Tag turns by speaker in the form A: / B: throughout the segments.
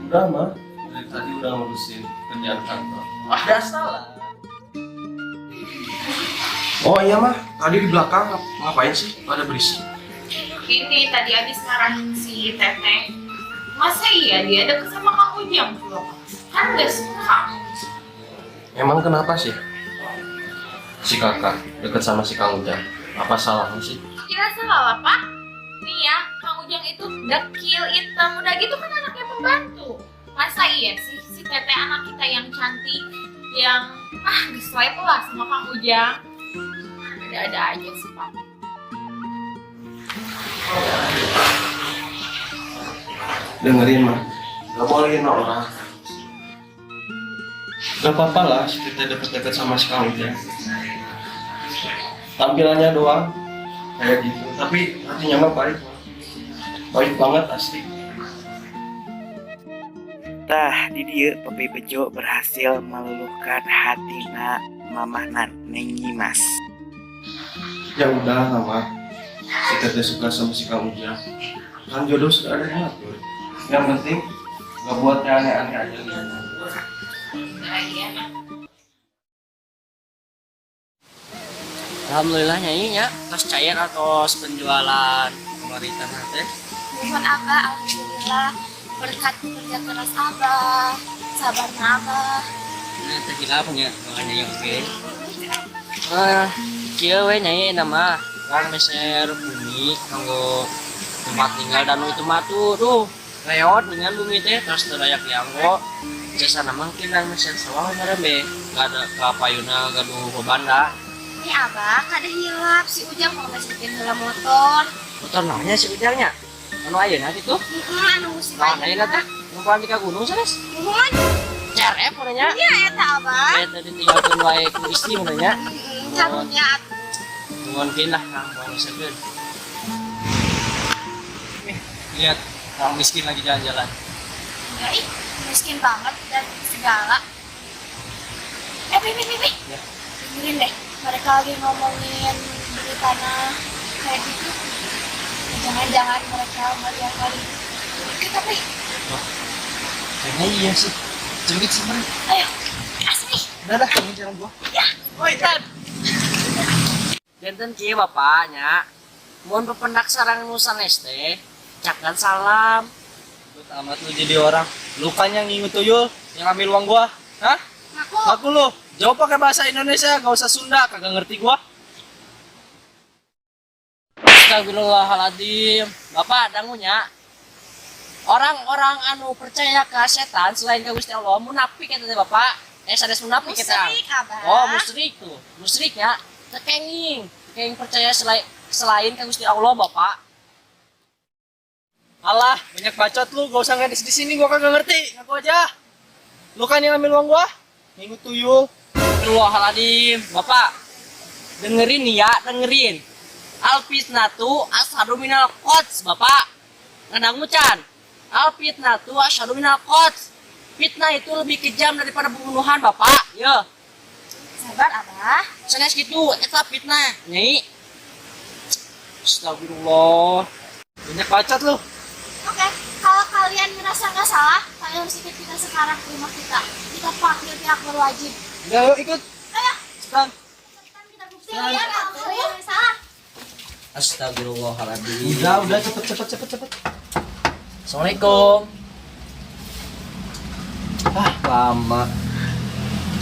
A: Udah mah, dari tadi udah ngurusin kerjaan kantor. Ada salah. Oh iya mah, tadi di belakang ngapain sih? Pada berisik.
B: Ini tadi habis marahin si Teteh. Masa iya dia deket sama Kang Ujang pula? Kan gak suka.
A: Emang kenapa sih? Si kakak deket sama si Kang Ujang. Apa salahnya sih?
B: Tidak salah lah Pak. Nih ya, Kang Ujang itu dekil, hitam, udah gitu kan anaknya pembantu. Masa iya sih si Teteh anak kita yang cantik, yang dislike lah sama Kang Ujang. Ada-ada aja sih Pak.
A: Dengerin mah, gak boleh orang. Gak apa-apa lah si Tete deket-deket sama si Kang Ujang. Tampilannya doang kayak gitu, tapi hatinya mah baik. Baik banget asli.
C: Tah di dieu Papi Bejo berhasil meluluhkan hatina mamahna Neng Nyimas.
A: Ya udah mama, si Tete suka sama si Kang Ujang. Kan jodoh sudah ada yang ngatur. Yang penting gak buat yang aneh-aneh aja gitu.
D: Alhamdulillah Nyai nya tos cair atau penjualan pemerintah teh.
E: Mohon Abah, alhamdulillah berkat kerja keras Abah, sabarnya Abah.
D: Nah, teh gila punya makanya yang oke. Kieu we Nyai nama kan meser bumi kanggo tempat tinggal dan itu mah tuh lewat dengan bumi teh terus terayak dianggo jasa nama kita meser sawah marembe enggak ada kapayuna gaduh bebanda.
E: Ini Abah, kada hilap si Ujang mau masukin heula motor.
D: Motor nanya si Ujangnya. Anu ayeuna kitu?
E: Anu si
D: Nah,
E: banyak.
D: ayeuna teh numpang di ka gunung sanes.
E: Mohon.
D: CRF urangnya.
E: Iya eta Abah.
D: Tadi tinggalkeun wae ku istri urangnya.
E: Karunya
D: Mungkin lah Kang Bang Seven. Nih, lihat orang miskin lagi jalan-jalan.
E: enggak ih, miskin banget dan segala. Pi.
D: Ya.
E: Dengerin deh, mereka lagi ngomongin beli tanah kayak gitu. Jangan-jangan mereka melihat kali kita Pi.
D: Kayaknya iya sih. Cengit sih man.
E: Ayo, asli.
D: Udah kamu jalan gua.
E: Ya,
D: Woi kan. Janten kieu bapaknya. Mohon pependak sarang nu sanes teh. Cakan salam.
F: Lu tamat lu jadi orang. Lu kan yang ngingu tuyul, yang ambil uang gua. Hah?
E: ngaku.
F: Aku lu. Jawab pakai bahasa Indonesia, gak usah Sunda, kagak ngerti gua.
D: Astagfirullahaladzim. Bapak dangunya. Orang-orang anu percaya ke setan selain ke Gusti Allah munafik eta teh Bapak. Sanes munafik eta.
E: Musrik Abah.
D: Oh, musyrik tuh. Musyriknya tekenging percaya selain ke Gusti Allah Bapak.
F: Alah, banyak bacot lu, gak usah ngedis di sini, gua kagak ngerti. Ngaku aja. Lu kan yang ambil uang gua, ngingu tuyul.
D: Astagfirullahaladzim. Bapak, dengerin nih ya, dengerin. Al-fitnatu asyhadu minal qots, Bapak. Ngandangucan. Al-fitnatu asyhadu minal qots. Fitnah itu lebih kejam daripada pembunuhan, Bapak. Ya.
E: Sabar Abah.
D: Sanes gitu, eta fitnah. Nyai. Astagfirullah.
F: Banyak bacot lu.
E: Oke, kalau kalian merasa nggak salah, kalian harus ikut kita sekarang ke rumah kita. Kita panggil pihak berwajib.
F: Udah, yuk ikut.
E: Ayo,
F: Sekarang.
E: cepetan kita buktiin ya kalau kalian yang salah.
D: Astagfirullahaladzim.
F: Udah, cepet.
D: Assalamualaikum. Lama.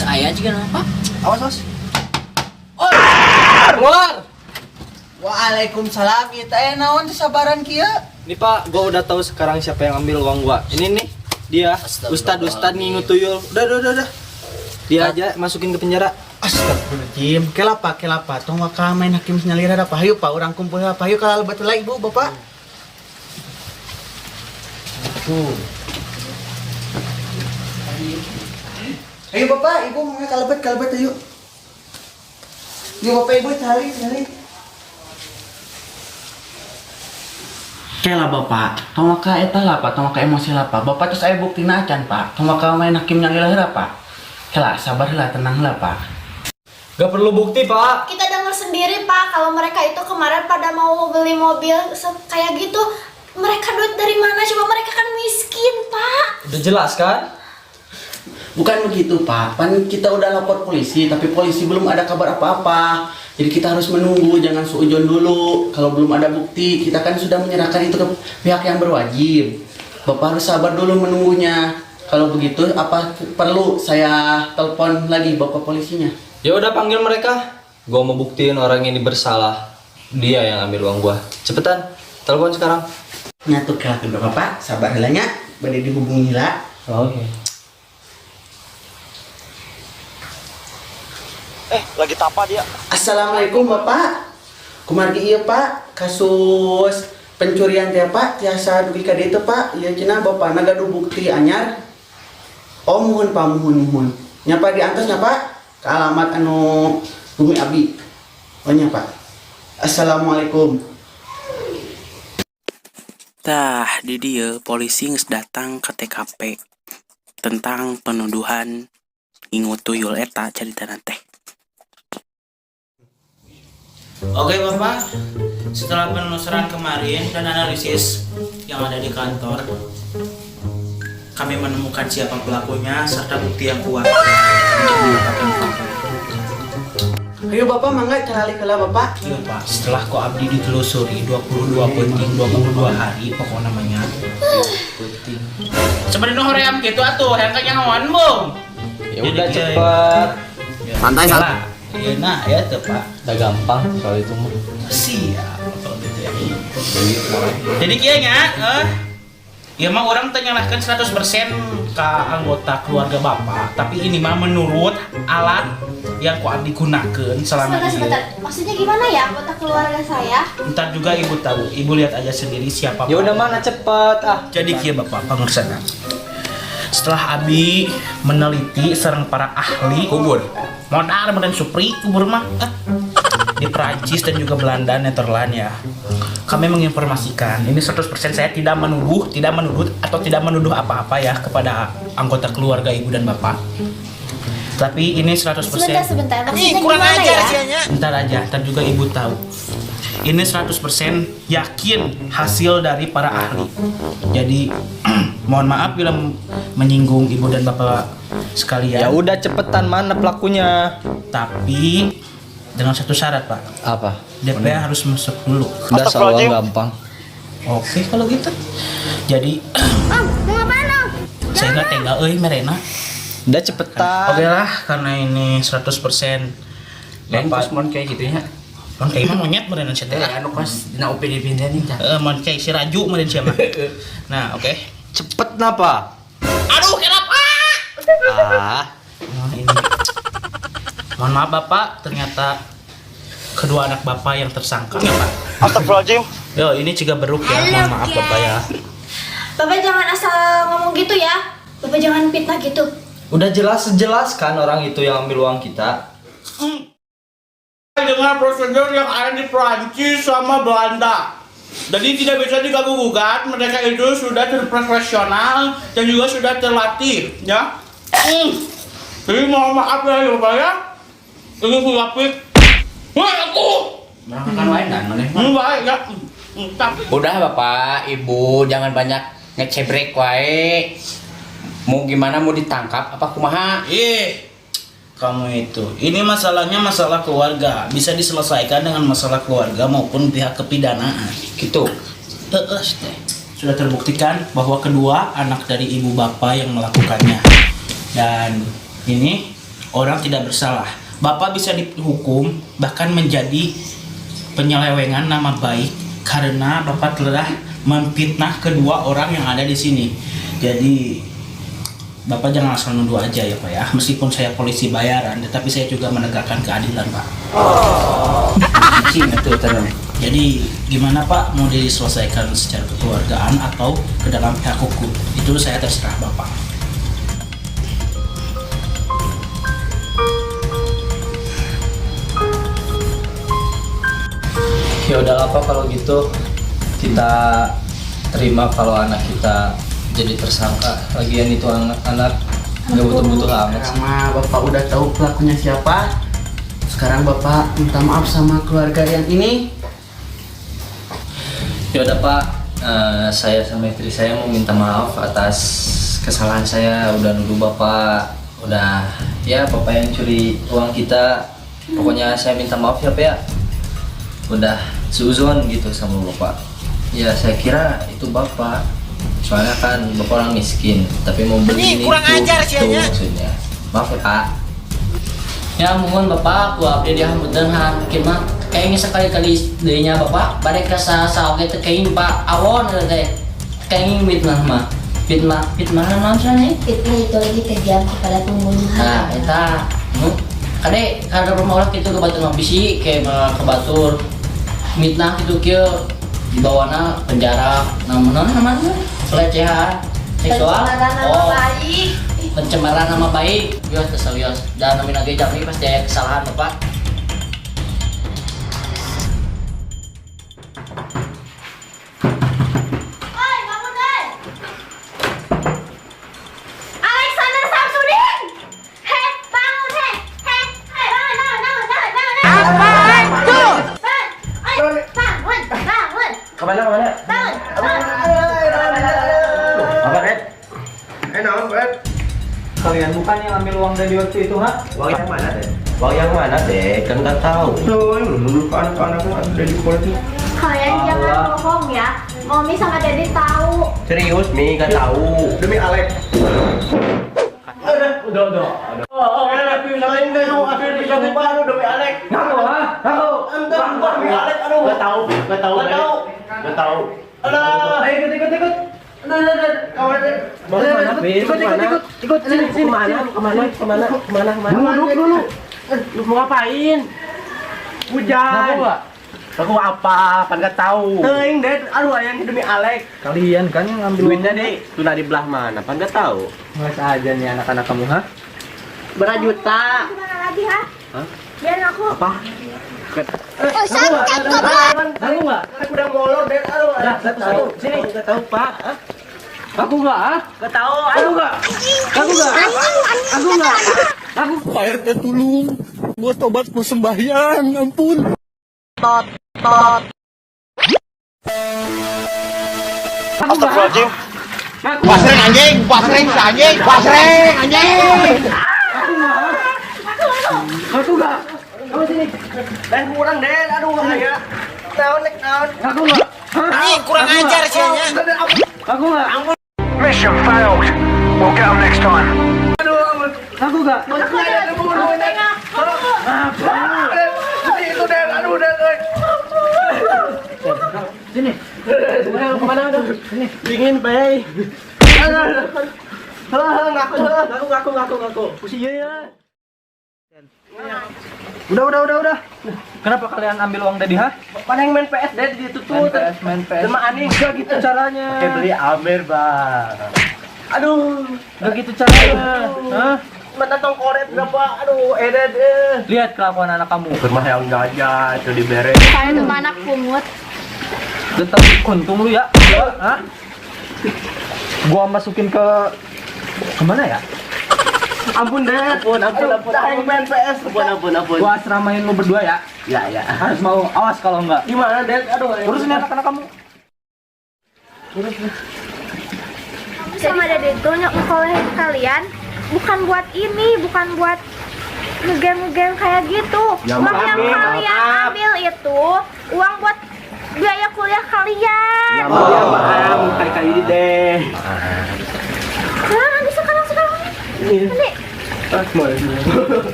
D: Ayah juga apa?
F: Awas.
D: Keluar.
C: Waalaikumsalam. Kita naon sabaran kieu?
F: Nih Pak, gua udah tahu sekarang siapa yang ambil uang gua. Ini nih, dia. Ustad ngingu tuyul. Udah. Dia aja masukin ke penjara.
C: Astagfirullahaladzim. Kelapa. Tong waka main hakim nyalira apa? Hayu Pak, orang kumpul apa? Hayu kalau betul lah Ibu, Bapak. Tuh. Ayo Bapak, Ibu mau kalebet ayo. Yuk Bapak Ibu cari. Kela Bapak, tong maka eta lah Pak, tong maka emosi lah Pak. Bapak terus aya buktina acan Pak. Tong maka main hakim yang ilah Pak. Kela sabar lah, tenang lah Pak.
F: Gak perlu bukti Pak.
E: Kita dengar sendiri Pak, kalau mereka itu kemarin pada mau beli mobil kayak gitu. Mereka duit dari mana? Coba mereka kan miskin Pak.
F: Udah jelas kan?
C: Bukan begitu Pak, kan kita udah lapor polisi, tapi polisi belum ada kabar apa-apa. Jadi kita harus menunggu, jangan suujon dulu. Kalau belum ada bukti, kita kan sudah menyerahkan itu ke pihak yang berwajib. Bapak harus sabar dulu menunggunya. Kalau begitu, apa perlu saya telepon lagi Bapak polisinya?
F: Ya udah panggil mereka. Gua mau buktiin orang ini bersalah. Dia yang ambil uang gua. Cepetan, telepon sekarang.
C: Nyatu ke Bapak, sabar helanya. Bade dihubungi lah.
F: Oke. Lagi tapa dia.
C: Assalamualaikum Bapak. Kumargi iya Pak, kasus pencurian teh Pak, tiasa dugi ka dieu teh Pak. Ieu cenah Bapak nagadu bukti anyar. Oh muhun Pak, muhun. Nyapa diantos Pak ke alamat anu Bumi Abi. Oh nya Pak. Assalamualaikum. Tah, di dieu polisi geus datang ke TKP tentang penuduhan ingut tuyul eta caritana teh.
G: Oke Bapak, setelah penelusuran kemarin dan analisis yang ada di kantor, kami menemukan siapa pelakunya serta bukti yang kuat untuk menetapkan pelaku.
C: Ayo Bapak mangga carali heula Bapak.
G: Iya Pak, setelah ko abdi ditelusuri 22 penting 22 hari pokoknya namanya penting. Sebenarnya hoream gitu atuh, yang kanyawan bung.
F: Ya udah cepet.
G: Santai salah. Iya nah ya tuh Pak.
F: Udah gampang kalau itu mah.
G: Siap kalau gitu ya. Jadi kayaknya ya mah orang menyalahkan 100% ke anggota keluarga Bapak, tapi ini mah menurut alat yang kuat digunakan selama ini.
E: Sebentar. Maksudnya gimana ya anggota keluarga saya?
G: Ntar juga Ibu tahu, Ibu lihat aja sendiri siapa.
F: Ya udah mana cepet ah.
G: Jadi kieu Bapak pengurusan. Setelah Abi meneliti sareng para ahli kubur, modal dan supri kubur mah di Prancis dan juga Belanda, Netherlands ya. Kami menginformasikan ini 100% saya tidak menuduh atau tidak menuduh apa-apa ya kepada anggota keluarga Ibu dan Bapak. Tapi ini 100%.
E: Sebentar. Maksudnya gimana ya?
G: Bentar aja, ntar juga Ibu tahu. Ini 100% yakin hasil dari para ahli. Jadi mohon maaf bila menyinggung Ibu dan Bapak sekalian.
F: Ya udah cepetan mana pelakunya?
G: Tapi dengan satu syarat Pak.
F: Apa?
G: DP harus masuk dulu.
F: Udah selalu gampang.
G: Oke kalau gitu. Jadi
E: Mau ngapain Om?
G: saya nggak tega merena.
F: Udah cepetan.
G: Oke lah karena ini 100% Bapak
C: mon kayak gitu ya.
G: Mon kayak mah monyet merena saya teh.
C: Anu kos dina UPD pindah nih.
G: Mon kayak si Raju merena siapa? Nah oke.
F: Cepet napa?
G: Aduh kenapa?
F: Ah,
G: Ini. Mohon maaf Bapak, ternyata kedua anak Bapak yang tersangka ya Pak.
F: astagfirullahaladzim.
G: Yo ini juga beruk ya, mohon maaf Bapak ya.
E: Bapak jangan asal ngomong gitu ya. Bapak jangan fitnah gitu.
F: Udah jelas kan orang itu yang ambil uang kita.
H: Dengan prosedur yang ada di Prancis sama Belanda. Jadi tidak bisa diganggu gugat, mereka itu sudah terprofesional dan juga sudah terlatih, ya. Jadi mohon maaf ya Bapak ya. Ini kulapit. Wah aku.
C: Kan lain kan maneh.
H: Baik ya. Tapi
I: Udah Bapak, Ibu, jangan banyak ngecebrek wae. Mau gimana mau ditangkap apa kumaha?
G: Kamu itu, ini masalahnya masalah keluarga, bisa diselesaikan dengan masalah keluarga maupun pihak kepidanaan.
I: Gitu.
G: Sudah terbuktikan bahwa kedua anak dari ibu bapak yang melakukannya, dan ini orang tidak bersalah. Bapak bisa dihukum bahkan menjadi penyelewengan nama baik karena bapak telah memfitnah kedua orang yang ada di sini. Jadi Bapak jangan asal nuduh aja ya Pak ya. Meskipun saya polisi bayaran, tetapi saya juga menegakkan keadilan Pak. Jadi gimana Pak? Mau diselesaikan secara kekeluargaan atau ke dalam pihak hukum? Itu saya terserah Bapak.
F: Ya udah apa kalau gitu kita terima kalau anak kita jadi tersangka. Lagian itu anak-anak nggak butuh-butuh amat sih.
C: Karena Bapak udah tahu pelakunya siapa. Sekarang Bapak minta maaf sama keluarga yang ini.
F: Ya udah Pak, saya sama istri saya mau minta maaf atas kesalahan saya udah nuduh bapak, udah ya bapak yang curi uang kita. Pokoknya saya minta maaf ya pak ya, udah seuzon gitu sama bapak. Ya saya kira itu bapak, soalnya kan bapak orang miskin tapi mau beli ini kurang ajar sih maksudnya. Maaf ya pak.
D: Ya mohon bapak ku abdi dia hameuteun hakim mah kayaknya sekali-kali deunya bapak bade ka saoge teh kayaknya pak awon teh kayaknya fitnah naon cenah
E: Fitnah itu lagi kejam kepada pembunuhan.
D: nah eta kade kada rumah ulah kitu kebatur mah bisi ke kebatur fitnah kitu kieu dibawana penjara namanya pelecehan seksual pencemaran nama baik wios teh wios dan namina ge jami pasti aya kesalahan bapak.
E: Oi, bangun deh. Alexander Samsudin. Heh, bangun heh. Heh, bangun. Apa itu? Bangun.
A: Kemana?
E: Bangun.
A: Apa, Red? Naon, Red?
F: Kalian bukan yang ambil uang dari waktu itu, ha?
A: Uang yang mana, Dek? Uang yang mana, Dek? Kan nggak tahu. Tuh, nuduh ke anak-anaknya ada di politik.
E: Kalian jangan bohong ya. Mami sama Daddy tahu.
A: Serius, Mi, nggak tahu. Demi Alex. Udah. Lain deh, akhir bisa baru demi Alex. Ngaku, ha? Ngaku. Demi Alex, aduh. Nggak tahu. Aduh. Ayo ikut. Ikut sini. Kemana? Dulu. Lu mau ngapain? Hujan. Aku apa? Pan nggak tahu. Teuing deh, aduh ayang demi Alex.
F: Kalian kan yang ambil
A: Duitnya deh, sudah di belah mana? Pan nggak tahu.
F: Nggak aja nih anak-anak kamu, ha?
A: Berapa juta?
E: Gimana lagi, ha?
A: Hah?
E: Biarin aku.
A: Apa?
E: Oh, sakit kok.
A: Tahu nggak? Aku udah molor deh, aduh. Satu. Sini. Nggak tahu Pak. Aku nggak, ah? Nggak tahu. Aku nggak. Pak RT tolong. Buat obat mau sembahyang, ampun. Astagfirullahaladzim. Pasreng anjing. Aku nggak. Kamu sini. Dan kurang deh, aduh bahaya. Naon. Aku nggak. Anjing kurang ajar sih nya. Aku nggak.
J: Mission failed. We'll get them next time.
A: Aduh, aku nggak. Itu deh, aduh deh. Sini. Kemana? Sini. Dingin, bay. Ngaku. Pusing ya. Udah.
F: Kenapa kalian ambil uang dari, ha?
A: Mana yang main PS deh ditutup.
F: Main PS.
A: Cuma aneh gak gitu caranya. Pakai beli Amer, Bang. Aduh,
F: Gak gitu caranya. Hah?
A: mana tong koret berapa? Aduh, edet.
F: Lihat kelakuan anak kamu.
A: Rumah yang gajah itu diberes.
E: Saya tuh anak pungut.
F: Tetap untung lu ya. Hah? Gua masukin ke kemana ya?
A: Ampun deh. Ampun. Dah main PS. Ampun.
F: Gua asramain lu berdua ya.
A: Ya.
F: Harus mau awas kalau enggak.
A: Gimana, Det? Aduh.
F: Urusin anak-anak kamu.
E: Sama Dede itu nyokolahin kalian bukan buat ini, bukan buat ngegame kayak gitu.
A: Ya,
E: Uang yang
A: maaf,
E: kalian
A: maaf.
E: ambil itu uang buat biaya kuliah kalian.
A: Ya maaf, kali-kali deh.
E: Nanti sekarang. Nanti.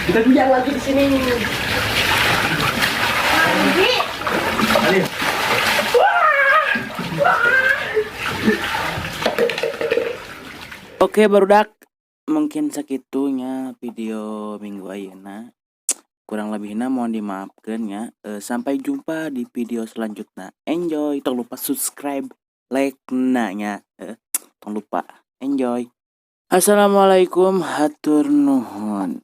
A: Kita biar lagi di sini.
E: Nanti.
G: Oke barudak, mungkin sakitunya video minggu ayeuna. Kurang lebihnya mohon dimaafkan ya. Sampai jumpa di video selanjutnya. Enjoy, jangan lupa subscribe, like nya. Jangan lupa enjoy. Assalamualaikum hatur nuhun.